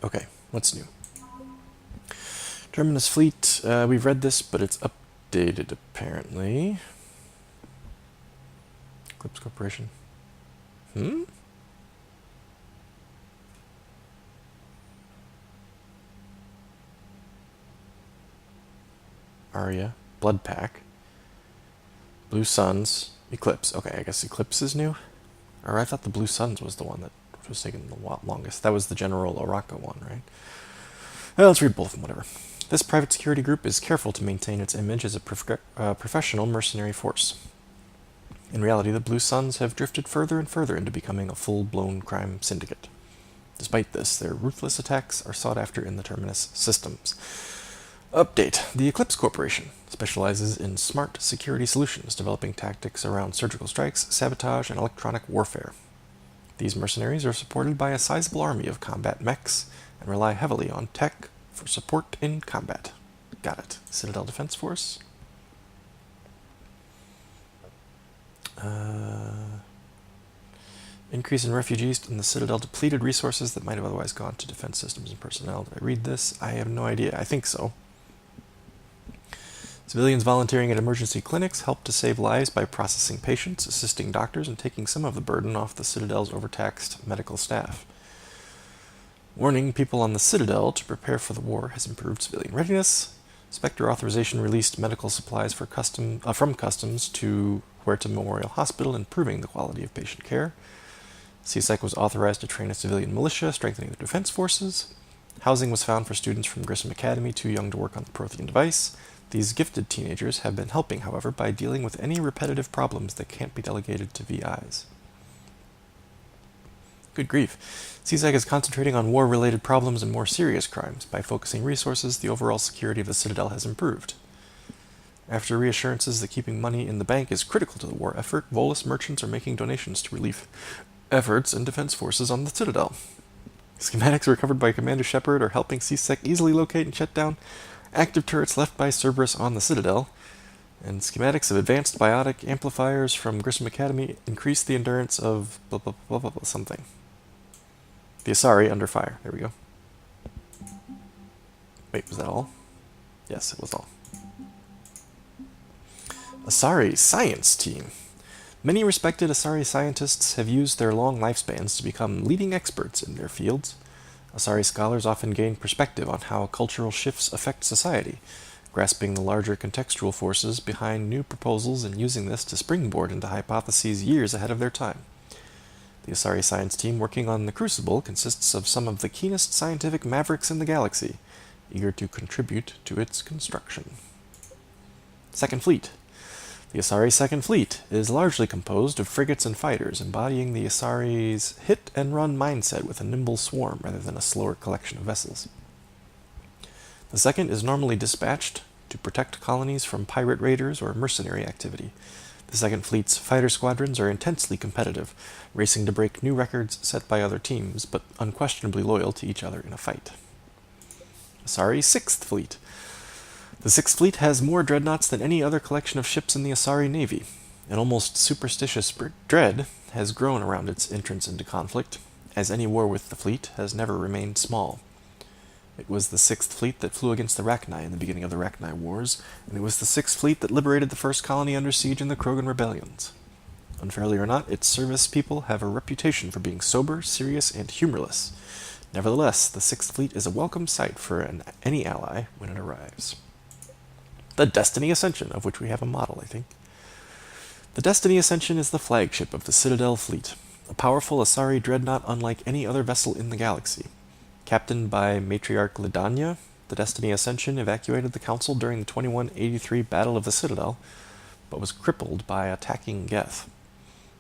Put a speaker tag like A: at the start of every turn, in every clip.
A: Okay, what's new? Terminus Fleet, we've read this, but it's updated apparently. Eclipse Corporation. Aria, Blood Pack, Blue Suns, Eclipse. Okay, I guess Eclipse is new? Or I thought the Blue Suns was the one that was taking the longest. That was the General Oraka one, right? Well, let's read both of them, whatever. This private security group is careful to maintain its image as a professional mercenary force. In reality, the Blue Suns have drifted further and further into becoming a full-blown crime syndicate. Despite this, their ruthless attacks are sought after in the Terminus systems. Update. The Eclipse Corporation specializes in smart security solutions, developing tactics around surgical strikes, sabotage, and electronic warfare. These mercenaries are supported by a sizable army of combat mechs and rely heavily on tech for support in combat. Got it. Citadel Defense Force. Increase in refugees in the Citadel depleted resources that might have otherwise gone to defense systems and personnel. Did I read this? I have no idea. I think so. Civilians volunteering at emergency clinics help to save lives by processing patients, assisting doctors, and taking some of the burden off the Citadel's overtaxed medical staff. Warning people on the Citadel to prepare for the war has improved civilian readiness. Spectre authorization released medical supplies from customs to Huerta Memorial Hospital, improving the quality of patient care. CSEC was authorized to train a civilian militia, strengthening the defense forces. Housing was found for students from Grissom Academy, too young to work on the Prothean device. These gifted teenagers have been helping, however, by dealing with any repetitive problems that can't be delegated to VIs. Good grief. CSEC is concentrating on war-related problems and more serious crimes. By focusing resources, the overall security of the Citadel has improved. After reassurances that keeping money in the bank is critical to the war effort, Volus merchants are making donations to relief efforts and defense forces on the Citadel. Schematics recovered by Commander Shepard are helping CSEC easily locate and shut down active turrets left by Cerberus on the Citadel, and schematics of advanced biotic amplifiers from Grissom Academy increase the endurance of blah blah blah blah blah something. The Asari under fire. There we go. Wait, was that all? Yes, it was all. Asari Science Team. Many respected Asari scientists have used their long lifespans to become leading experts in their fields. Asari scholars often gain perspective on how cultural shifts affect society, grasping the larger contextual forces behind new proposals and using this to springboard into hypotheses years ahead of their time. The Asari science team working on the Crucible consists of some of the keenest scientific mavericks in the galaxy, eager to contribute to its construction. Second Fleet. The Asari Second Fleet is largely composed of frigates and fighters, embodying the Asari's hit-and-run mindset with a nimble swarm rather than a slower collection of vessels. The second is normally dispatched to protect colonies from pirate raiders or mercenary activity. The Second Fleet's fighter squadrons are intensely competitive, racing to break new records set by other teams, but unquestionably loyal to each other in a fight. Asari Sixth Fleet. The Sixth Fleet has more dreadnoughts than any other collection of ships in the Asari Navy. An almost superstitious dread has grown around its entrance into conflict, as any war with the fleet has never remained small. It was the Sixth Fleet that flew against the Rachni in the beginning of the Rachni Wars, and it was the Sixth Fleet that liberated the first colony under siege in the Krogan Rebellions. Unfairly or not, its service people have a reputation for being sober, serious, and humorless. Nevertheless, the Sixth Fleet is a welcome sight for any ally when it arrives. The Destiny Ascension, of which we have a model, I think. The Destiny Ascension is the flagship of the Citadel Fleet, a powerful Asari dreadnought unlike any other vessel in the galaxy. Captained by Matriarch Lidania, the Destiny Ascension evacuated the Council during the 2183 Battle of the Citadel, but was crippled by attacking Geth.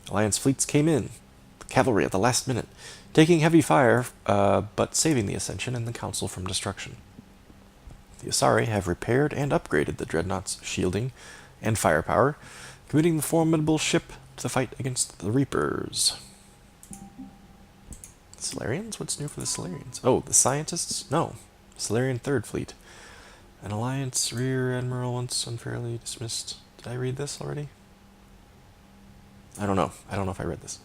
A: Alliance fleets came in, the cavalry at the last minute, taking heavy fire, but saving the Ascension and the Council from destruction. The Asari have repaired and upgraded the Dreadnought's shielding and firepower, committing the formidable ship to the fight against the Reapers. Solarians? What's new for the Solarians? Oh, the Scientists? No. Solarian Third Fleet. An Alliance Rear Admiral once unfairly dismissed. Did I read this already? I don't know. I don't know if I read this.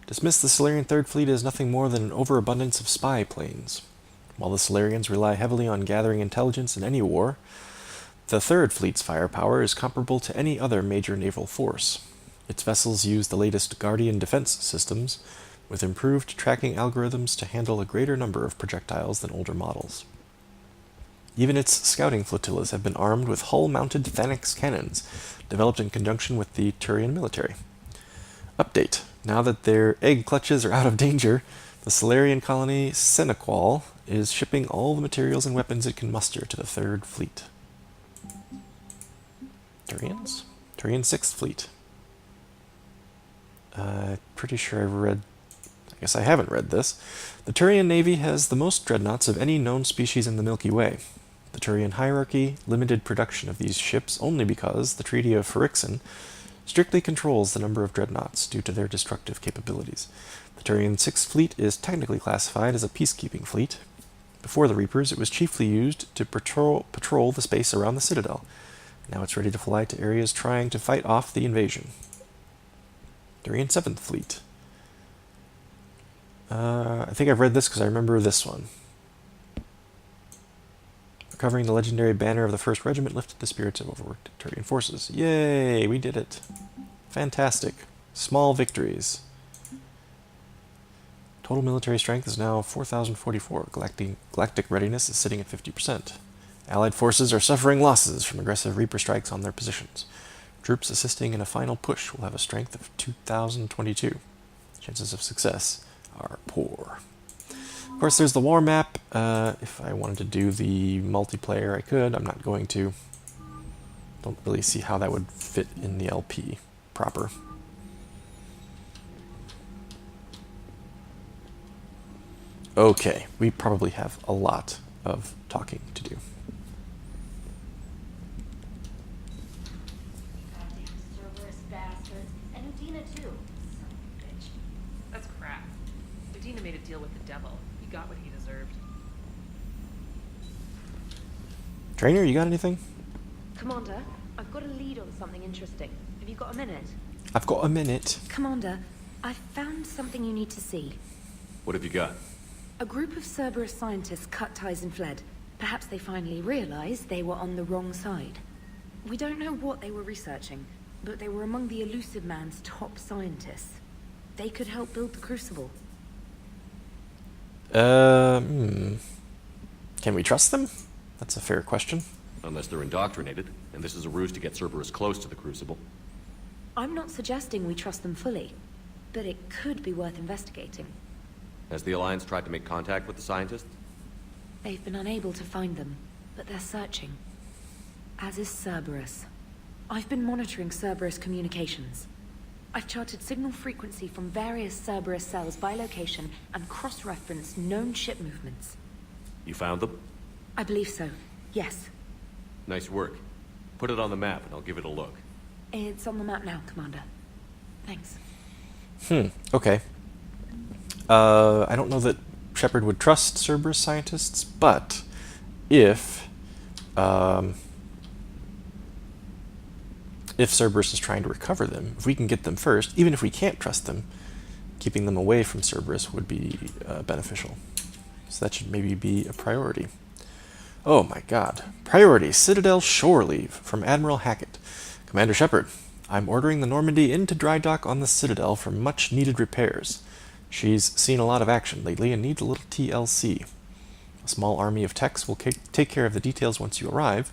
A: Dismissed the Solarian Third Fleet as nothing more than an overabundance of spy planes. While the Solarians rely heavily on gathering intelligence in any war, the Third Fleet's firepower is comparable to any other major naval force. Its vessels use the latest Guardian defense systems, with improved tracking algorithms to handle a greater number of projectiles than older models. Even its scouting flotillas have been armed with hull-mounted Thanix cannons, developed in conjunction with the Turian military. Update. Now that their egg clutches are out of danger, the Solarian colony Senequal is shipping all the materials and weapons it can muster to the Third Fleet. Turians? Turian 6th Fleet. Pretty sure I've read... I guess I haven't read this. The Turian Navy has the most dreadnoughts of any known species in the Milky Way. The Turian hierarchy limited production of these ships only because the Treaty of Phyrexian strictly controls the number of dreadnoughts due to their destructive capabilities. The Turian 6th Fleet is technically classified as a peacekeeping fleet. Before the Reapers, it was chiefly used to patrol the space around the Citadel. Now it's ready to fly to areas trying to fight off the invasion. Turian 7th Fleet. I think I've read this because I remember this one. Recovering the legendary banner of the 1st Regiment lifted the spirits of overworked Turian forces. Yay! We did it. Fantastic. Small victories. Total military strength is now 4,044. Galactic readiness is sitting at 50%. Allied forces are suffering losses from aggressive Reaper strikes on their positions. Troops assisting in a final push will have a strength of 2,022. Chances of success are poor. Of course, there's the war map. If I wanted to do the multiplayer, I could. I'm not going to. Don't really see how that would fit in the LP proper. Okay, we probably have a lot of talking to do.
B: Goddamn Cerberus bastards. And Udina too. Son of a bitch.
C: That's crap. Udina made a deal with the devil. He got what he deserved.
A: Trainer, you got anything?
D: Commander, I've got a lead on something interesting. Have you got a minute?
A: I've got a minute.
D: Commander, I've found something you need to see.
E: What have you got?
D: A group of Cerberus scientists cut ties and fled. Perhaps they finally realized they were on the wrong side. We don't know what they were researching, but they were among the Elusive Man's top scientists. They could help build the Crucible.
A: Can we trust them? That's a fair question.
E: Unless they're indoctrinated, and this is a ruse to get Cerberus close to the Crucible.
D: I'm not suggesting we trust them fully, but it could be worth investigating.
E: Has the Alliance tried to make contact with the scientists?
D: They've been unable to find them, but they're searching. As is Cerberus. I've been monitoring Cerberus communications. I've charted signal frequency from various Cerberus cells by location and cross-referenced known ship movements.
E: You found them?
D: I believe so, yes.
E: Nice work. Put it on the map and I'll give it a look.
D: It's on the map now, Commander. Thanks.
A: Okay. I don't know that Shepard would trust Cerberus scientists, but if Cerberus is trying to recover them, if we can get them first, even if we can't trust them, keeping them away from Cerberus would be beneficial. So that should maybe be a priority. Oh my god. Priority, Citadel shore leave from Admiral Hackett. Commander Shepard, I'm ordering the Normandy into dry dock on the Citadel for much needed repairs. She's seen a lot of action lately and needs a little TLC. A small army of techs will take care of the details once you arrive,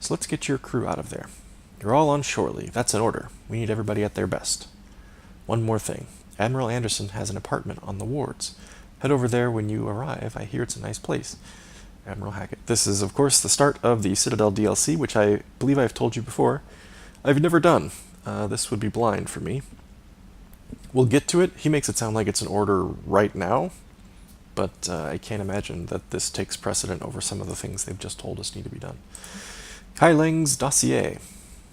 A: so let's get your crew out of there. You're all on shore leave. That's an order. We need everybody at their best. One more thing. Admiral Anderson has an apartment on the wards. Head over there when you arrive. I hear it's a nice place. Admiral Hackett. This is, of course, the start of the Citadel DLC, which I believe I've told you before. I've never done. This would be blind for me. We'll get to it. He makes it sound like it's an order right now, but I can't imagine that this takes precedent over some of the things they've just told us need to be done. Kai Lang's dossier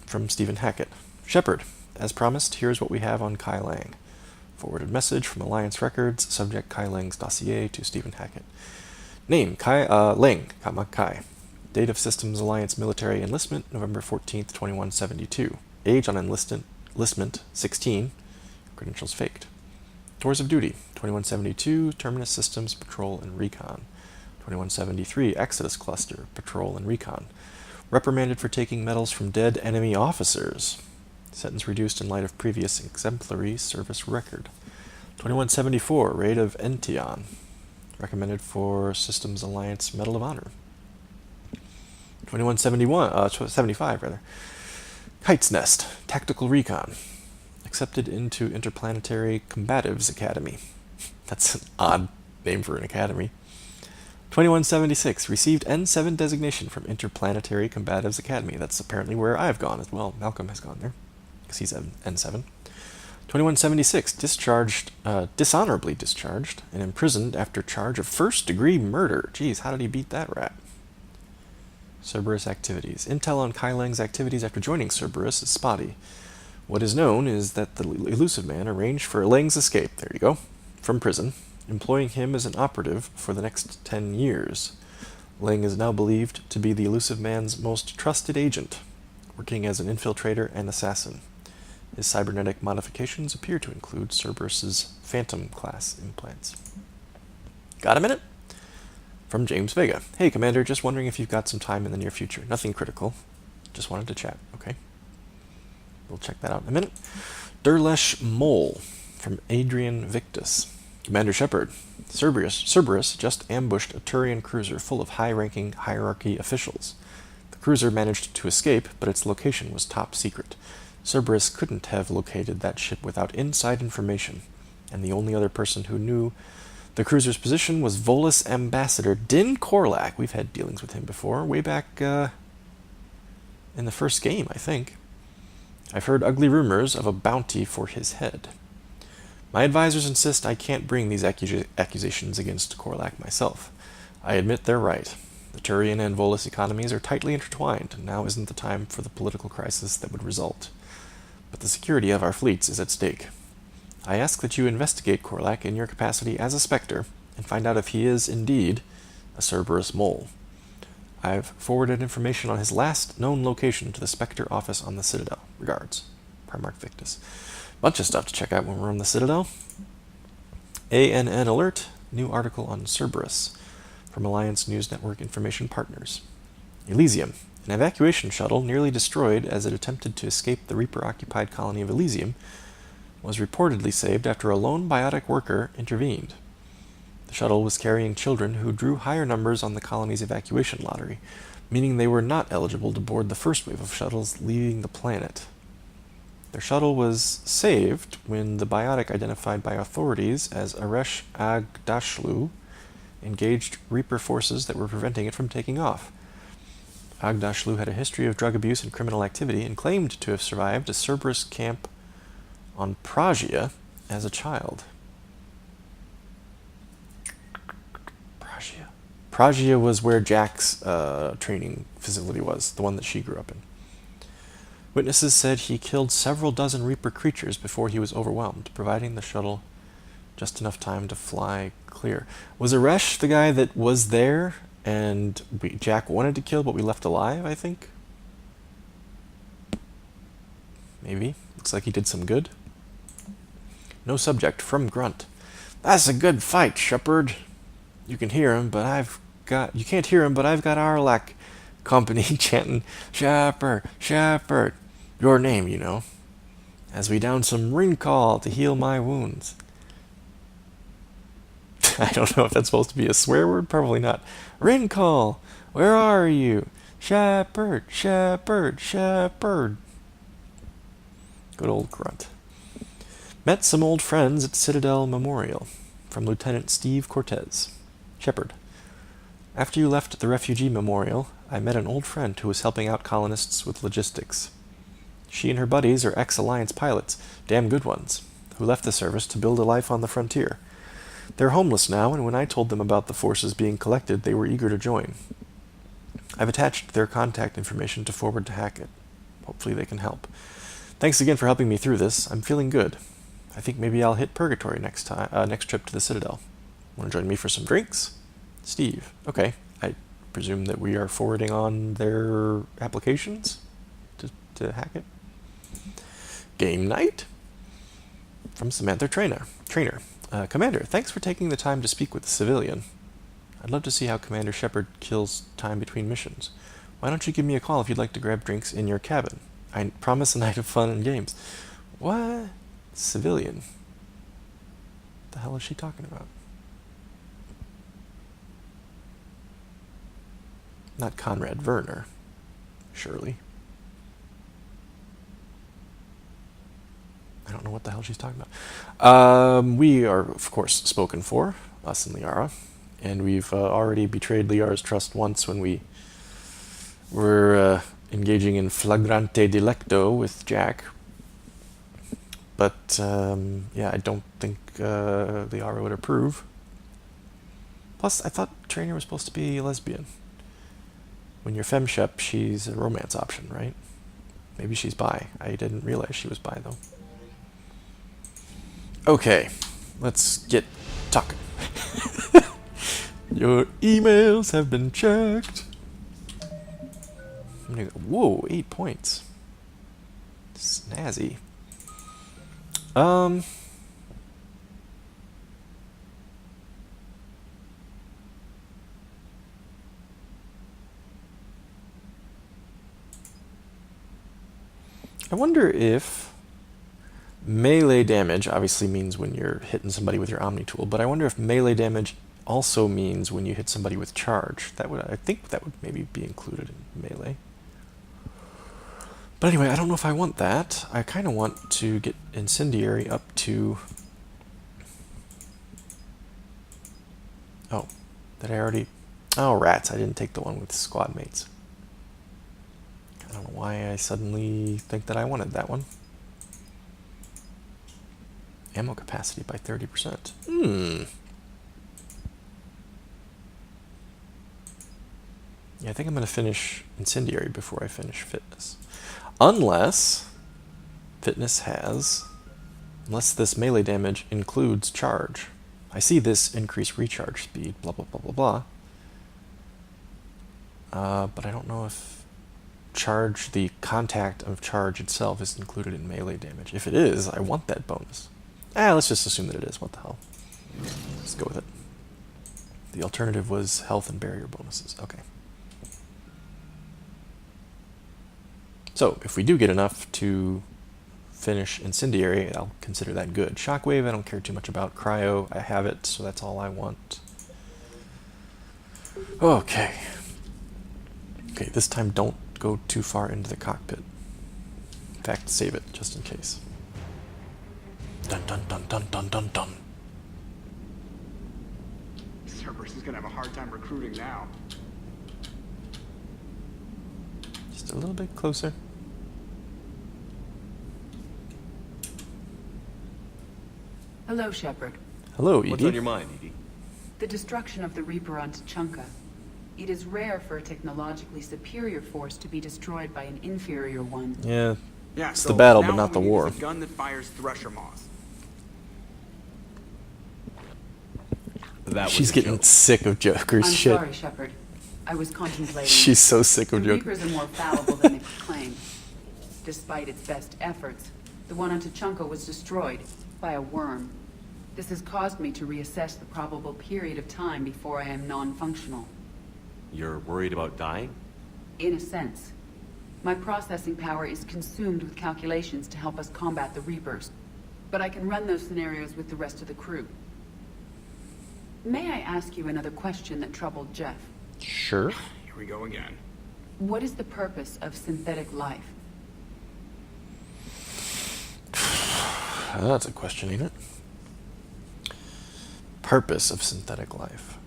A: from Stephen Hackett. Shepard, as promised, here's what we have on Kai Lang. Forwarded message from Alliance Records, subject Kai Lang's dossier to Stephen Hackett. Name, Lang, Kai. Date of Systems Alliance military enlistment, November 14th, 2172. Age on enlistment, 16. Credentials faked. Tours of duty, 2172, Terminus Systems, Patrol, and Recon. 2173, Exodus Cluster, Patrol and Recon. Reprimanded for taking medals from dead enemy officers. Sentence reduced in light of previous exemplary service record. 2174, Raid of Ention. Recommended for Systems Alliance Medal of Honor. 75 rather. Kite's Nest, Tactical Recon. Accepted into Interplanetary Combatives Academy. That's an odd name for an academy. 2176, received N7 designation from Interplanetary Combatives Academy. That's apparently where I've gone as well. Malcolm has gone there, because he's N7. 2176, dishonorably discharged and imprisoned after charge of first-degree murder. Geez, how did he beat that rap? Cerberus activities. Intel on Kai Leng's activities after joining Cerberus is spotty. What is known is that the Elusive Man arranged for Leng's escape, there you go, from prison, employing him as an operative for the next 10 years. Leng is now believed to be the Elusive Man's most trusted agent, working as an infiltrator and assassin. His cybernetic modifications appear to include Cerberus's Phantom-class implants. Got a minute? From James Vega. Hey, Commander, just wondering if you've got some time in the near future. Nothing critical. Just wanted to chat, okay? We'll check that out in a minute. Durlesh Mole from Adrian Victus. Commander Shepard, Cerberus just ambushed a Turian cruiser full of high-ranking hierarchy officials. The cruiser managed to escape, but its location was top secret. Cerberus couldn't have located that ship without inside information, and the only other person who knew the cruiser's position was Volus Ambassador Din Korlak. We've had dealings with him before, way back in the first game, I think. I've heard ugly rumors of a bounty for his head. My advisors insist I can't bring these accusations against Korlak myself. I admit they're right. The Turian and Volus economies are tightly intertwined, and now isn't the time for the political crisis that would result. But the security of our fleets is at stake. I ask that you investigate Korlak in your capacity as a Spectre, and find out if he is, indeed, a Cerberus mole. I've forwarded information on his last known location to the Spectre office on the Citadel. Regards, Primarch Victus. Bunch of stuff to check out when we're on the Citadel. ANN Alert, new article on Cerberus, from Alliance News Network Information Partners. Elysium, an evacuation shuttle nearly destroyed as it attempted to escape the Reaper-occupied colony of Elysium, was reportedly saved after a lone biotic worker intervened. The shuttle was carrying children who drew higher numbers on the colony's evacuation lottery, meaning they were not eligible to board the first wave of shuttles leaving the planet. Their shuttle was saved when the biotic identified by authorities as Aresh Agdashlu engaged Reaper forces that were preventing it from taking off. Agdashlu had a history of drug abuse and criminal activity and claimed to have survived a Cerberus camp on Pragia as a child. Pragia was where Jack's training facility was, the one that she grew up in. Witnesses said he killed several dozen Reaper creatures before he was overwhelmed, providing the shuttle just enough time to fly clear. Was Aresh the guy that was there and Jack wanted to kill but we left alive, I think? Maybe. Looks like he did some good. No subject, from Grunt. That's a good fight, Shepard. You can hear him, but you can't hear him, but I've got Arlak company chanting, Shepard, Shepard. Your name, you know. As we down some Rincall to heal my wounds. I don't know if that's supposed to be a swear word. Probably not. Rincall, where are you? Shepard, Shepard, Shepard. Good old Grunt. Met some old friends at Citadel Memorial. From Lieutenant Steve Cortez. Shepard. After you left the refugee memorial, I met an old friend who was helping out colonists with logistics. She and her buddies are ex-Alliance pilots, damn good ones, who left the service to build a life on the frontier. They're homeless now, and when I told them about the forces being collected, they were eager to join. I've attached their contact information to forward to Hackett. Hopefully they can help. Thanks again for helping me through this. I'm feeling good. I think maybe I'll hit Purgatory next trip to the Citadel. Want to join me for some drinks? Steve. Okay. I presume that we are forwarding on their applications to Hackett. Game night? From Samantha Trainer. Commander, thanks for taking the time to speak with the civilian. I'd love to see how Commander Shepard kills time between missions. Why don't you give me a call if you'd like to grab drinks in your cabin? I promise a night of fun and games. What? Civilian. What the hell is she talking about? Not Conrad Werner, surely. I don't know what the hell she's talking about. We are, of course, spoken for, us and Liara, and we've already betrayed Liara's trust once when we were engaging in flagrante delicto with Jack. But, yeah, I don't think Liara would approve. Plus, I thought Trainer was supposed to be a lesbian. When you're femshep, she's a romance option, right? Maybe she's bi. I didn't realize she was bi, though. Okay, let's get talking. Your emails have been checked. I'm gonna go, whoa, 8 points. Snazzy. I wonder if melee damage obviously means when you're hitting somebody with your Omni tool, but I wonder if melee damage also means when you hit somebody with charge. I think that would maybe be included in melee. But anyway, I don't know if I want that. I kind of want to get Incendiary up to... Oh, did I already... Oh, rats, I didn't take the one with squad mates. I don't know why I suddenly think that I wanted that one. Ammo capacity by 30%. Yeah, I think I'm going to finish Incendiary before I finish Fitness. Unless Fitness has... Unless this melee damage includes charge. I see this increased recharge speed, blah, blah, blah, blah, blah. But I don't know if charge, the contact of charge itself, is included in melee damage. If it is, I want that bonus. Let's just assume that it is. What the hell? Let's go with it. The alternative was health and barrier bonuses. Okay. So, if we do get enough to finish Incendiary, I'll consider that good. Shockwave, I don't care too much about. Cryo, I have it, so that's all I want. Okay. Okay, this time don't go too far into the cockpit. In fact, save it, just in case. Dun dun dun dun dun dun dun.
F: Cerberus is gonna have a hard time recruiting now.
A: Just a little bit closer.
G: Hello, Shepard.
A: Hello,
E: What's
A: Edie.
E: on your mind, Edie?
G: The destruction of the Reaper on Tuchanka. It is rare for a technologically superior force to be destroyed by an inferior one.
A: Yeah,
F: Yeah,
A: it's
F: so
A: the battle,
F: now
A: but not
F: what
A: the
F: we need
A: war.
F: is a gun that fires thresher moths.
E: That
A: She's
E: was a
A: getting
E: joke.
A: sick of Joker's
G: I'm
A: shit.
G: sorry, Shepard. I was contemplating.
A: She's so sick
G: The
A: of Joker.
G: Reapers are more fallible than it could claim. Despite its best efforts, the one on Tuchanka was destroyed by a worm. This has caused me to reassess the probable period of time before I am non-functional.
E: You're worried about dying?
G: In a sense. My processing power is consumed with calculations to help us combat the Reapers. But I can run those scenarios with the rest of the crew. May I ask you another question that troubled Jeff?
A: Sure.
F: Here we go again.
G: What is the purpose of synthetic life?
A: That's a question, ain't it? Purpose of synthetic life.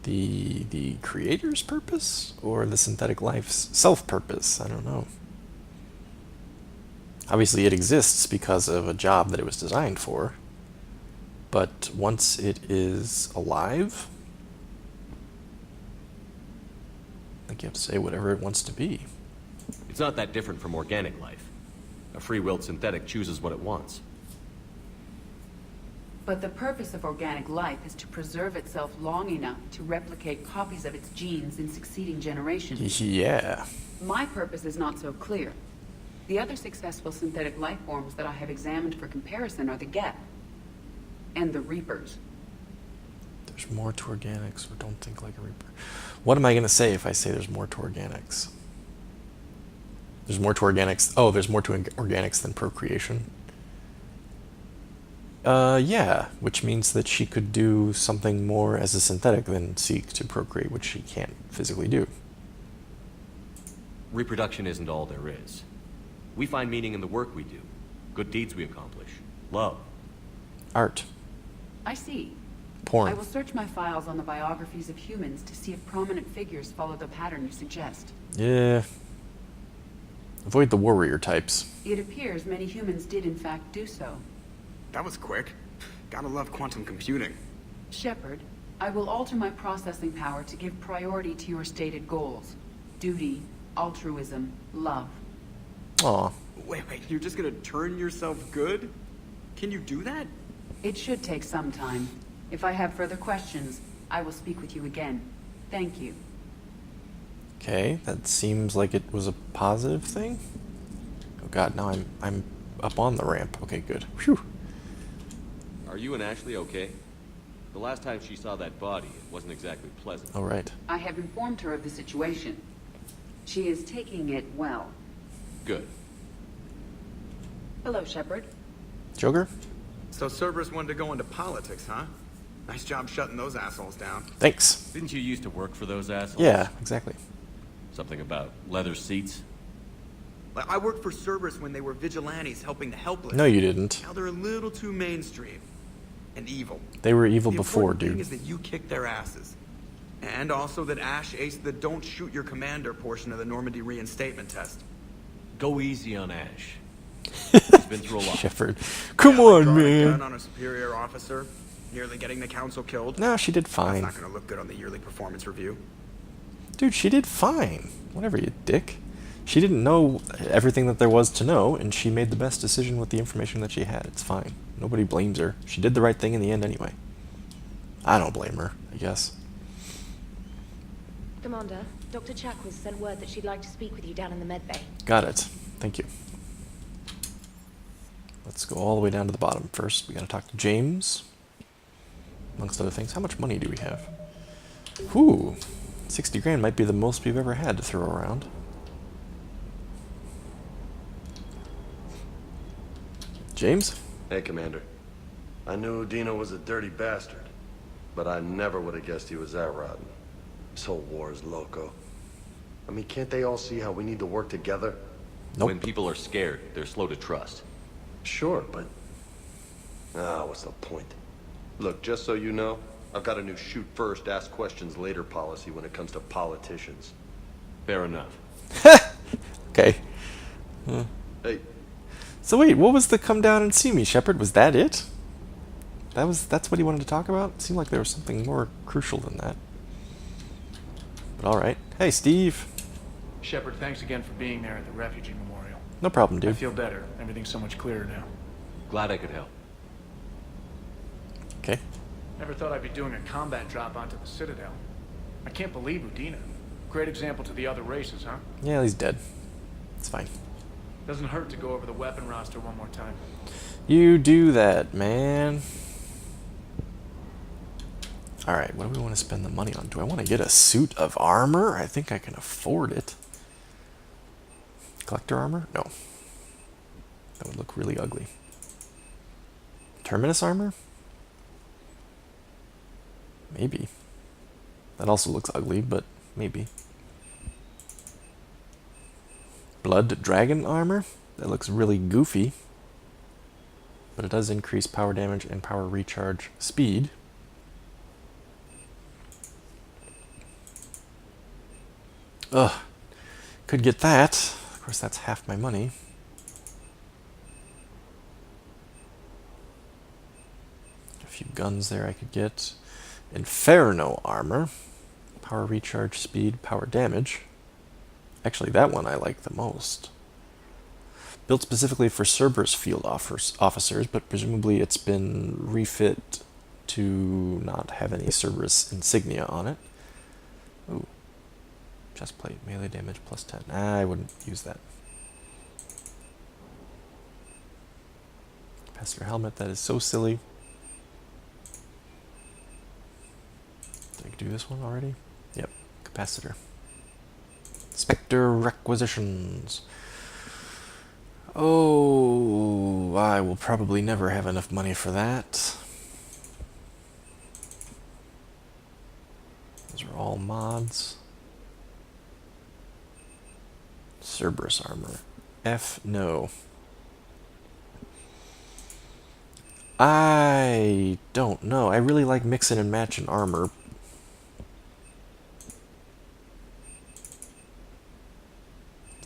A: The creator's purpose? Or the synthetic life's self-purpose? I don't know. Obviously it exists because of a job that it was designed for. But once it is alive, I think you have to say whatever it wants to be.
E: It's not that different from organic life. A free-willed synthetic chooses what it wants.
G: But the purpose of organic life is to preserve itself long enough to replicate copies of its genes in succeeding generations.
A: Yeah.
G: My purpose is not so clear. The other successful synthetic life forms that I have examined for comparison are the Geth and the Reapers.
A: There's more to organics, or don't think like a Reaper. What am I going to say if I say there's more to organics? There's more to organics. Oh, there's more to organics than procreation. Yeah, which means that she could do something more as a synthetic than seek to procreate, which she can't physically do.
E: Reproduction isn't all there is. We find meaning in the work we do, good deeds we accomplish, love.
A: Art.
G: I see.
A: Porn.
G: I will search my files on the biographies of humans to see if prominent figures follow the pattern you suggest.
A: Yeah. Avoid the warrior types.
G: It appears many humans did in fact do so.
F: That was quick. Gotta love quantum computing.
G: Shepard, I will alter my processing power to give priority to your stated goals. Duty, altruism, love.
A: Aw.
F: Wait, you're just gonna turn yourself good? Can you do that?
G: It should take some time. If I have further questions, I will speak with you again. Thank you.
A: Okay, that seems like it was a positive thing. Oh god, now I'm up on the ramp. Okay, good. Whew.
E: Are you and Ashley okay? The last time she saw that body, it wasn't exactly pleasant.
A: All right.
G: I have informed her of the situation. She is taking it well.
E: Good.
G: Hello, Shepard.
A: Joker?
F: So Cerberus wanted to go into politics, huh? Nice job shutting those assholes down.
A: Thanks.
E: Didn't you used to work for those assholes?
A: Yeah, exactly.
E: Something about leather seats?
F: I worked for Cerberus when they were vigilantes helping the helpless.
A: No, you didn't.
F: Now they're a little too mainstream. And evil.
A: They were evil
F: The
A: before,
F: important thing
A: dude.
F: is that you kicked their asses. And also that Ash aced the don't shoot your commander portion of the Normandy reinstatement test.
E: Go easy on Ash. He's been through a lot.
A: Shepard. Come
F: Yeah, like
A: on,
F: drawing a gun
A: man.
F: on a superior officer, nearly getting the council killed.
A: No, she did
F: That's
A: fine.
F: not gonna look good on the yearly performance review.
A: Dude, she did fine. Whatever, you dick. She didn't know everything that there was to know, and she made the best decision with the information that she had. It's fine. Nobody blames her. She did the right thing in the end anyway. I don't blame her, I guess.
D: Commander, Dr. Chakwas sent word that she'd like to speak with you down in the med bay.
A: Got it. Thank you. Let's go all the way down to the bottom. First, we gotta talk to James. Amongst other things. How much money do we have? Whew. 60 grand might be the most we've ever had to throw around. James?
H: Hey, Commander. I knew Dino was a dirty bastard, but I never would have guessed he was that rotten. This whole war is loco. I mean, can't they all see how we need to work together?
A: Nope.
E: When people are scared, they're slow to trust.
H: Sure, but... Ah, what's the point? Look, just so you know, I've got a new shoot first, ask questions later policy when it comes to politicians.
E: Fair enough.
A: Okay.
H: Hey,
A: So wait, what was the come down and see me, Shepard? Was that it? That's what he wanted to talk about? It seemed like there was something more crucial than that. But alright. Hey, Steve.
I: Shepard, thanks again for being there at the refugee memorial.
A: No problem,
I: I
A: dude.
I: feel better. Everything's so much clearer now.
E: Glad I could help.
A: Okay.
I: Never thought I'd be doing a combat drop onto the Citadel. I can't believe Udina. Great example to the other races, huh?
A: Yeah, he's dead. It's fine.
I: Doesn't hurt to go over the weapon roster one more time.
A: You do that, man. Alright, what do we want to spend the money on? Do I want to get a suit of armor? I think I can afford it. Collector armor? No. That would look really ugly. Terminus armor? Maybe. That also looks ugly, but maybe. Blood Dragon armor? That looks really goofy. But it does increase power damage and power recharge speed. Ugh. Could get that. Of course, that's half my money. A few guns there I could get. Inferno armor. Power recharge speed, power damage. Actually, that one I like the most. Built specifically for Cerberus field officers, but presumably it's been refit to not have any Cerberus insignia on it. Ooh. Chest plate, melee damage plus 10. I wouldn't use that. Capacitor helmet, that is so silly. Did I do this one already? Yep, capacitor. Spectre requisitions. Oh, I will probably never have enough money for that. Those are all mods. Cerberus armor. F no. I don't know. I really like mixing and matching armor.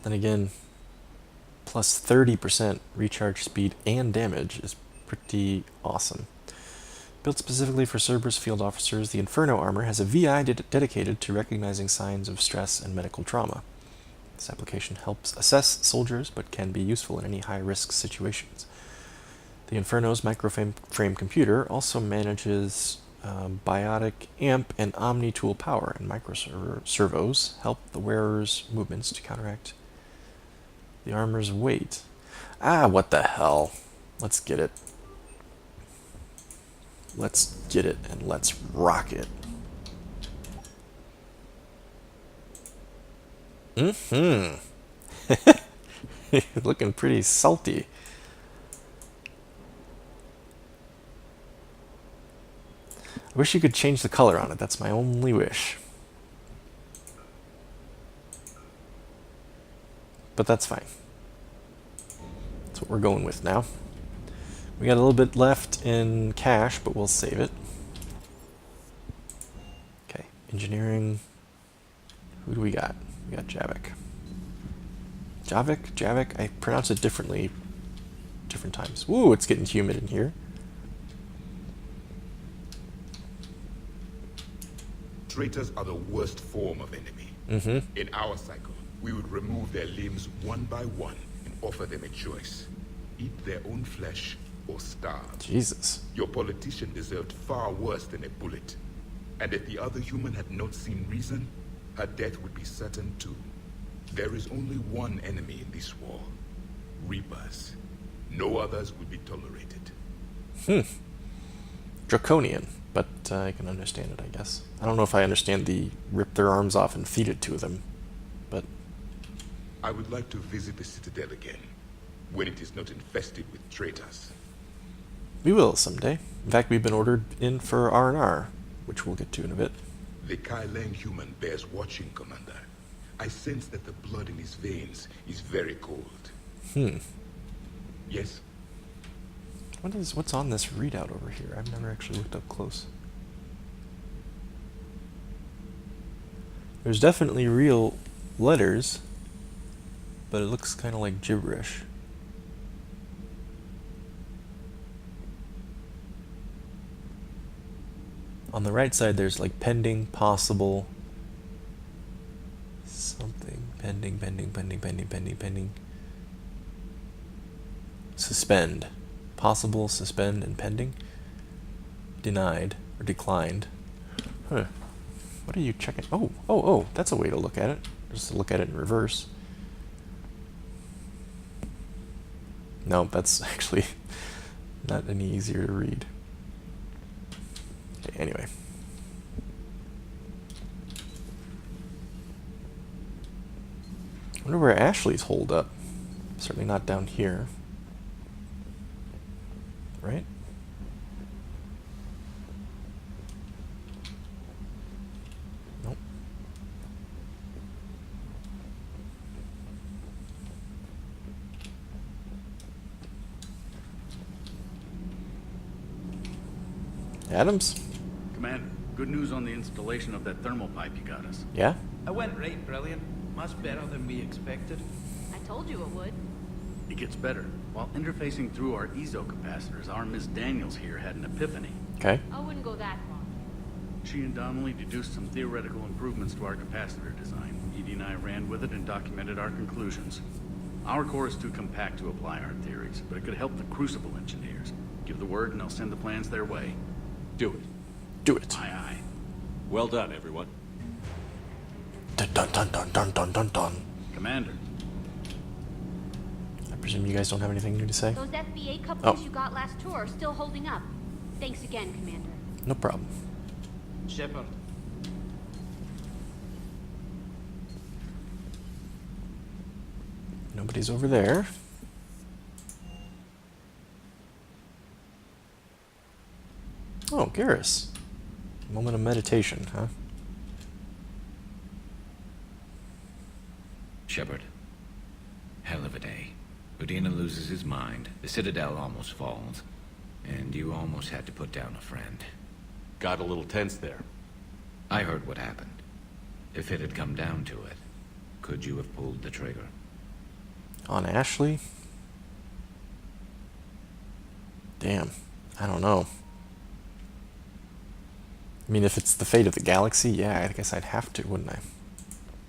A: Then again, plus 30% recharge speed and damage is pretty awesome. Built specifically for Cerberus field officers, the Inferno armor has a VI dedicated to recognizing signs of stress and medical trauma. This application helps assess soldiers, but can be useful in any high-risk situations. The Inferno's microframe computer also manages biotic amp and omni tool power, and microservos help the wearer's movements to counteract the armor's weight. Ah, what the hell? Let's get it. Let's get it and let's rock it. Looking pretty salty. I wish you could change the color on it. That's my only wish. But that's fine. That's what we're going with now. We got a little bit left in cash, but we'll save it. Okay, engineering. Who do we got? We got Javik. Javik? I pronounce it differently different times. Woo, it's getting humid in here.
J: Traitors are the worst form of enemy. In our cycle, we would remove their limbs one by one and offer them a choice. Eat their own flesh or starve.
A: Jesus.
J: Your politician deserved far worse than a bullet. And if the other human had not seen reason, her death would be certain too. There is only one enemy in this war. Reapers. No others will be tolerated.
A: Draconian, but I can understand it, I guess. I don't know if I understand the rip their arms off and feed it to them, but...
J: I would like to visit the Citadel again, when it is not infested with traitors.
A: We will someday. In fact, we've been ordered in for R&R, which we'll get to in a bit.
J: The Kai Lang human bears watching, Commander. I sense that the blood in his veins is very cold. Yes?
A: What's on this readout over here? I've never actually looked up close. There's definitely real letters, but it looks kind of like gibberish. On the right side, there's like pending, possible, something, pending. Suspend. Possible, suspend, and pending. Denied, or declined. Huh. What are you checking? Oh, that's a way to look at it. Just to look at it in reverse. No, that's actually not any easier to read. Okay, anyway. I wonder where Ashley's holed up. Certainly not down here. Right? Nope. Adams?
K: Commander, good news on the installation of that thermal pipe you got us.
A: Yeah?
L: I went right brilliant. Much better than we expected.
B: I told you it would.
K: It gets better. While interfacing through our EZO capacitors, our Miss Daniels here had an epiphany.
A: Okay.
B: I wouldn't go that far.
K: She and Donnelly deduced some theoretical improvements to our capacitor design. Edie and I ran with it and documented our conclusions. Our core is too compact to apply our theories, but it could help the Crucible engineers. Give the word and I'll send the plans their way.
E: Do it.
A: Do it.
K: Aye, aye.
E: Well done, everyone.
A: Dun dun dun dun dun dun dun dun.
K: Commander.
A: I presume you guys don't have anything new to say?
B: Those FBA couplings you got last tour are still holding up. Thanks again, Commander.
A: No problem.
L: Shepard,
A: Nobody's over there. Oh, Garrus. Moment of meditation, huh?
M: Shepard. Hell of a day. Udina loses his mind, the Citadel almost falls, and you almost had to put down a friend.
E: Got a little tense there.
M: I heard what happened. If it had come down to it, could you have pulled the trigger?
A: On Ashley? Damn. I don't know. I mean, if it's the fate of the galaxy, yeah, I guess I'd have to, wouldn't I?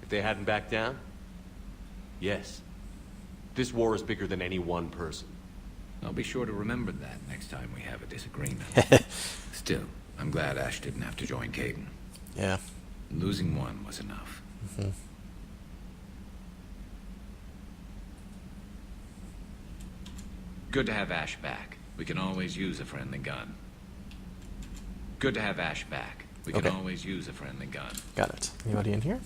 E: If they hadn't backed down? Yes. This war is bigger than any one person.
M: I'll be sure to remember that next time we have a disagreement. Still, I'm glad Ash didn't have to join Kaidan.
A: Yeah.
M: Losing one was enough.
A: Mm-hmm.
M: Good to have Ash back. We can always use a friendly gun. Good to have Ash back. We can
A: Okay.
M: always use a friendly gun.
A: Got it. Anybody in here?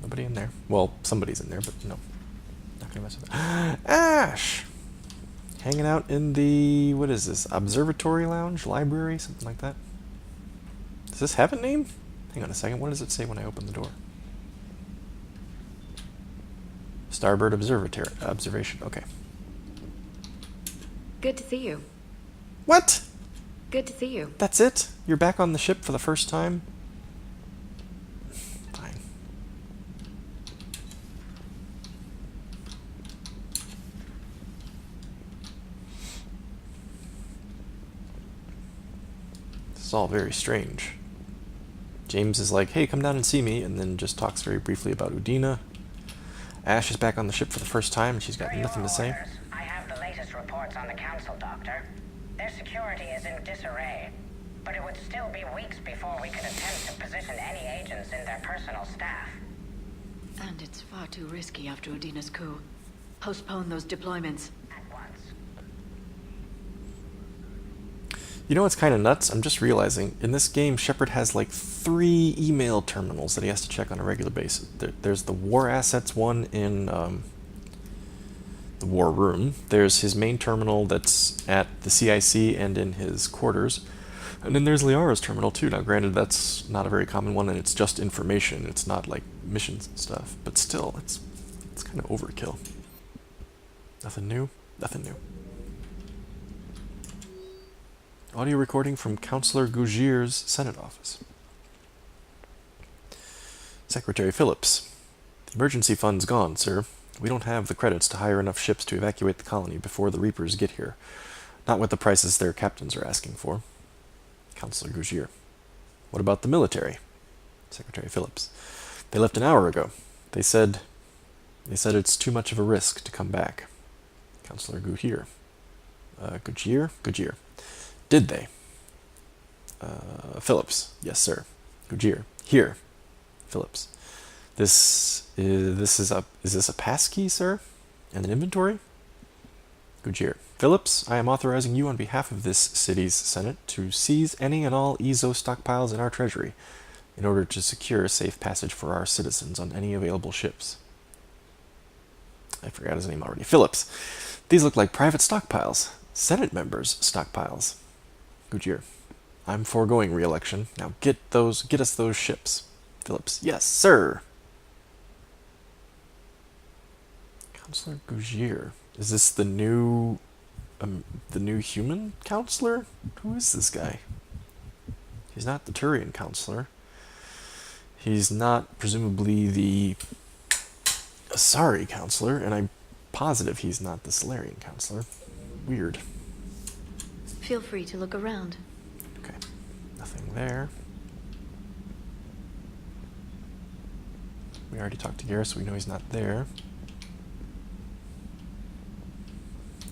A: Nobody in there. Well, somebody's in there, but no. Not gonna mess with that. Ash! Hanging out in the, what is this? Observatory lounge? Library? Something like that? Does this have a name? Hang on a second. What does it say when I open the door? Starboard Observatory. Observation. Okay.
D: Good to see you.
A: What?
D: Good to see you.
A: That's it? You're back on the ship for the first time? Fine. This is all very strange. James is like, hey, come down and see me, and then just talks very briefly about Udina. Ash is back on the ship for the first time, and she's got nothing to say.
N: I have the latest reports on the Council, Doctor. Their security is in disarray, but it would still be weeks before we could attempt to position any agents in their personal staff.
O: And it's far too risky after Udina's coup. Postpone those deployments.
N: At once.
A: You know what's kind of nuts? I'm just realizing, in this game, Shepard has like 3 email terminals that he has to check on a regular basis. There's the War Assets one in the War Room. There's his main terminal that's at the CIC and in his quarters. And then there's Liara's terminal too. Now granted, that's not a very common one, and it's just information. It's not like missions and stuff. But still, it's kind of overkill. Nothing new? Nothing new. Audio recording from Councillor Gougier's Senate office. Secretary Phillips. The emergency fund's gone, sir. We don't have the credits to hire enough ships to evacuate the colony before the Reapers get here. Not with the prices their captains are asking for. Councillor Gougier. What about the military? Secretary Phillips. They left an hour ago. They said it's too much of a risk to come back. Councillor Gougier. Gougier. Did they? Phillips. Yes, sir. Gougier. Here. Phillips. Is this a passkey, sir? And an inventory? Gougier. Phillips, I am authorizing you on behalf of this city's Senate to seize any and all EZO stockpiles in our treasury in order to secure safe passage for our citizens on any available ships. I forgot his name already. Phillips. These look like private stockpiles. Senate members' stockpiles. Gougier. I'm foregoing re-election. Now get us those ships. Phillips. Yes, sir. Councillor Gougier. Is this the new human counselor? Who is this guy? He's not the Turian counselor. He's not presumably the Asari counselor, and I'm positive he's not the Salarian counselor. Weird.
O: Feel free to look around.
A: Okay. Nothing there. We already talked to Garrus, so we know he's not there.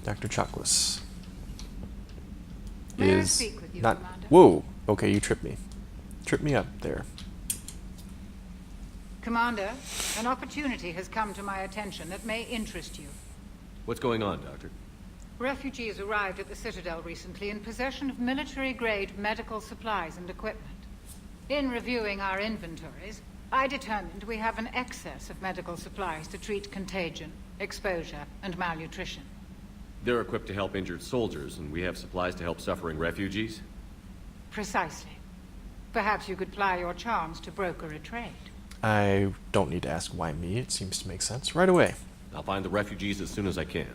A: Dr. Chakwas
P: May I
A: is
P: speak with you,
A: not.
P: Commander?
A: Whoa. Okay, you tripped me. Trip me up there.
P: Commander, an opportunity has come to my attention that may interest you.
E: What's going on, Doctor?
P: Refugees arrived at the Citadel recently in possession of military-grade medical supplies and equipment. In reviewing our inventories, I determined we have an excess of medical supplies to treat contagion, exposure, and malnutrition.
E: They're equipped to help injured soldiers, and we have supplies to help suffering refugees?
P: Precisely. Perhaps you could ply your charms to broker a trade.
A: I don't need to ask why me. It seems to make sense. Right away.
E: I'll find the refugees as soon as I can.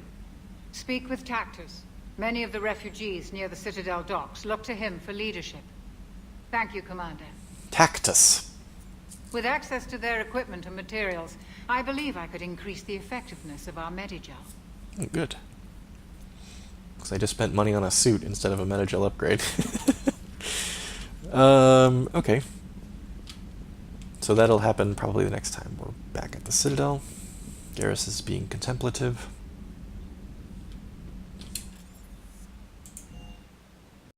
P: Speak with Tactus. Many of the refugees near the Citadel docks look to him for leadership. Thank you, Commander.
A: Tactus.
P: With access to their equipment and materials, I believe I could increase the effectiveness of our Medigel.
A: Oh, good. Because I just spent money on a suit instead of a Medigel upgrade. Okay. So that'll happen probably the next time we're back at the Citadel. Garrus is being contemplative.